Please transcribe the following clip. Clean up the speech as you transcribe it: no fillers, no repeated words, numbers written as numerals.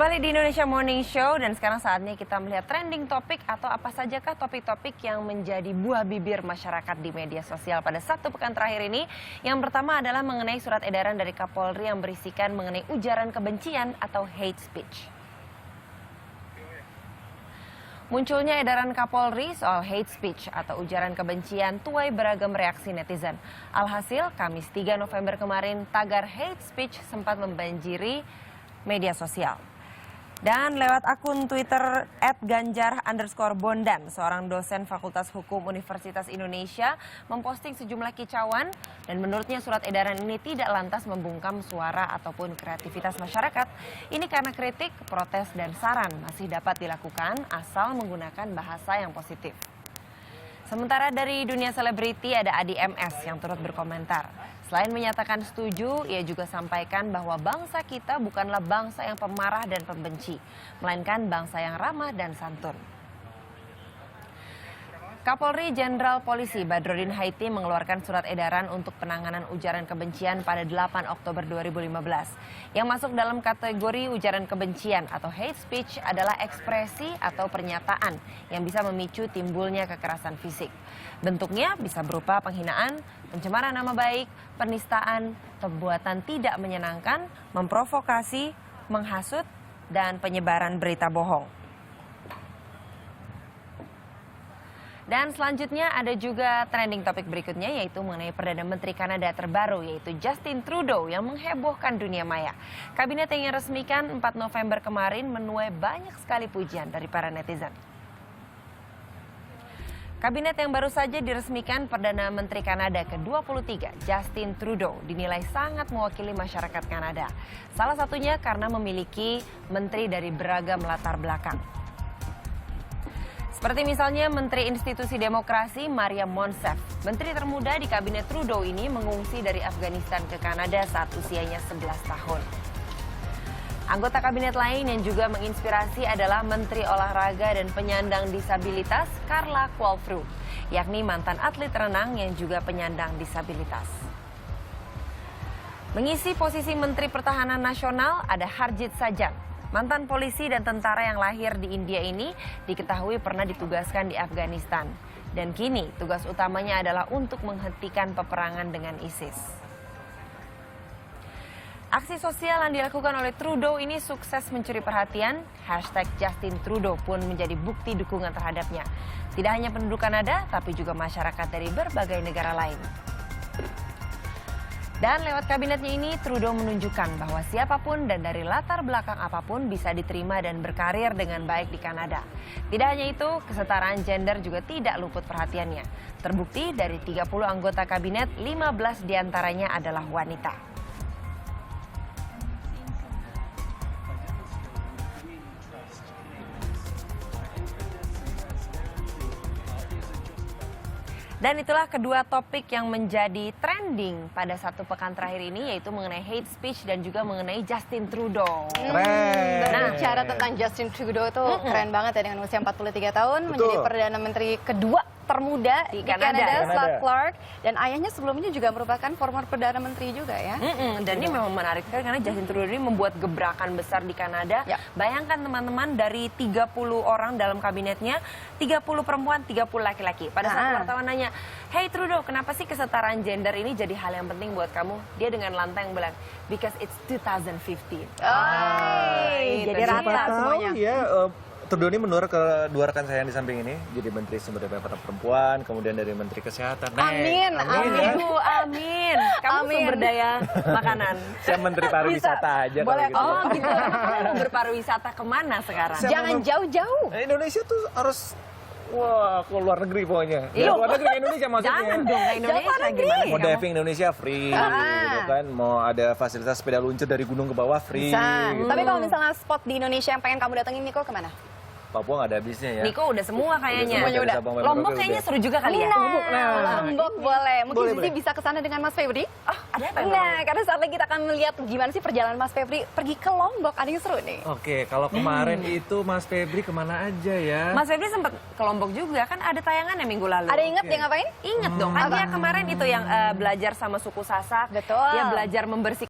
Kembali di Indonesia Morning Show dan sekarang saatnya kita melihat trending topik atau apa sajakah topik-topik yang menjadi buah bibir masyarakat di media sosial pada satu pekan terakhir ini. Yang pertama adalah mengenai surat edaran dari Kapolri yang berisikan mengenai ujaran kebencian atau hate speech. Munculnya edaran Kapolri soal hate speech atau ujaran kebencian tuai beragam reaksi netizen. Alhasil, Kamis 3 November kemarin, tagar hate speech sempat membanjiri media sosial. Dan lewat akun Twitter @ganjar_bondan, seorang dosen Fakultas Hukum Universitas Indonesia memposting sejumlah kicauan dan menurutnya surat edaran ini tidak lantas membungkam suara ataupun kreativitas masyarakat. Ini karena kritik, protes, dan saran masih dapat dilakukan asal menggunakan bahasa yang positif. Sementara dari dunia selebriti ada Adi MS yang turut berkomentar. Selain menyatakan setuju, ia juga sampaikan bahwa bangsa kita bukanlah bangsa yang pemarah dan pembenci, melainkan bangsa yang ramah dan santun. Kapolri Jenderal Polisi Badrodin Haiti mengeluarkan surat edaran untuk penanganan ujaran kebencian pada 8 Oktober 2015. Yang masuk dalam kategori ujaran kebencian atau hate speech adalah ekspresi atau pernyataan yang bisa memicu timbulnya kekerasan fisik. Bentuknya bisa berupa penghinaan, pencemaran nama baik, penistaan, perbuatan tidak menyenangkan, memprovokasi, menghasut, dan penyebaran berita bohong. Dan selanjutnya ada juga trending topik berikutnya yaitu mengenai Perdana Menteri Kanada terbaru yaitu Justin Trudeau yang menghebohkan dunia maya. Kabinet yang diresmikan 4 November kemarin menuai banyak sekali pujian dari para netizen. Kabinet yang baru saja diresmikan Perdana Menteri Kanada ke-23, Justin Trudeau, dinilai sangat mewakili masyarakat Kanada. Salah satunya karena memiliki menteri dari beragam latar belakang. Seperti misalnya Menteri Institusi Demokrasi Maria Monsef. Menteri termuda di Kabinet Trudeau ini mengungsi dari Afghanistan ke Kanada saat usianya 11 tahun. Anggota kabinet lain yang juga menginspirasi adalah Menteri Olahraga dan Penyandang Disabilitas Carla Qualfru, yakni mantan atlet renang yang juga penyandang disabilitas. Mengisi posisi Menteri Pertahanan Nasional ada Harjit Sajjan. Mantan polisi dan tentara yang lahir di India ini diketahui pernah ditugaskan di Afghanistan. Dan kini tugas utamanya adalah untuk menghentikan peperangan dengan ISIS. Aksi sosial yang dilakukan oleh Trudeau ini sukses mencuri perhatian. #Justin Trudeau pun menjadi bukti dukungan terhadapnya. Tidak hanya penduduk Kanada, tapi juga masyarakat dari berbagai negara lain. Dan lewat kabinetnya ini, Trudeau menunjukkan bahwa siapapun dan dari latar belakang apapun bisa diterima dan berkarir dengan baik di Kanada. Tidak hanya itu, kesetaraan gender juga tidak luput perhatiannya. Terbukti dari 30 anggota kabinet, 15 diantaranya adalah wanita. Dan itulah kedua topik yang menjadi trending pada satu pekan terakhir ini, yaitu mengenai hate speech dan juga mengenai Justin Trudeau. Keren. Nah, bicara tentang Justin Trudeau itu keren banget ya, dengan usia 43 tahun. Betul. Menjadi Perdana Menteri kedua termuda di Kanada, setelah Clark. Dan ayahnya sebelumnya juga merupakan former Perdana Menteri juga ya. Dan ini memang menarik sekali karena Justin Trudeau ini membuat gebrakan besar di Kanada. Ya. Bayangkan teman-teman, dari 30 orang dalam kabinetnya, 30 perempuan, 30 laki-laki. Pada saat wartawan nanya, "Hey Trudeau, kenapa sih kesetaraan gender ini jadi hal yang penting buat kamu?" Dia dengan lantang bilang, "Because it's 2015. Jadi rata semuanya. Ya, Trudeau ini menurut ke dua rekan saya yang di samping ini, jadi Menteri Sumber Daya Perempuan, kemudian dari Menteri Kesehatan. Amin. Amin. Kamu sumber daya makanan. Saya Menteri Pariwisata aja. Boleh. Kalau gitu. Oh gitu. Kamu mau berpariwisata kemana sekarang? Jangan jauh-jauh. Indonesia tuh harus, wah, ke luar negeri pokoknya. Iya. Luar negeri ke Indonesia maksudnya. Jangan dong, ke Indonesia gimana sih Mau kamu? diving Indonesia free, gitu kan. Mau ada fasilitas sepeda luncur dari gunung ke bawah free. Bisa. Gitu. Tapi kalau misalnya spot di Indonesia yang pengen kamu datengin, Niko, kemana? Papua nggak ada habisnya ya. Niko udah semua kayaknya. Semuanya udah. Lombok kayaknya seru juga kali ya. Lombok boleh. Mungkin Boleh, Zizi boleh. bisa ke sana dengan Mas Febri. Oh, ada apa? Nah, karena saat lagi kita akan melihat gimana sih perjalanan Mas Febri pergi ke Lombok. Ada yang seru nih. Oke, kalau kemarin itu Mas Febri kemana aja ya? Mas Febri sempat ke Lombok juga kan, ada tayangannya minggu lalu. Ada inget dia ngapain? Ingat dong, kan dia kemarin itu yang belajar sama suku Sasak. Betul. Dia belajar membersihkan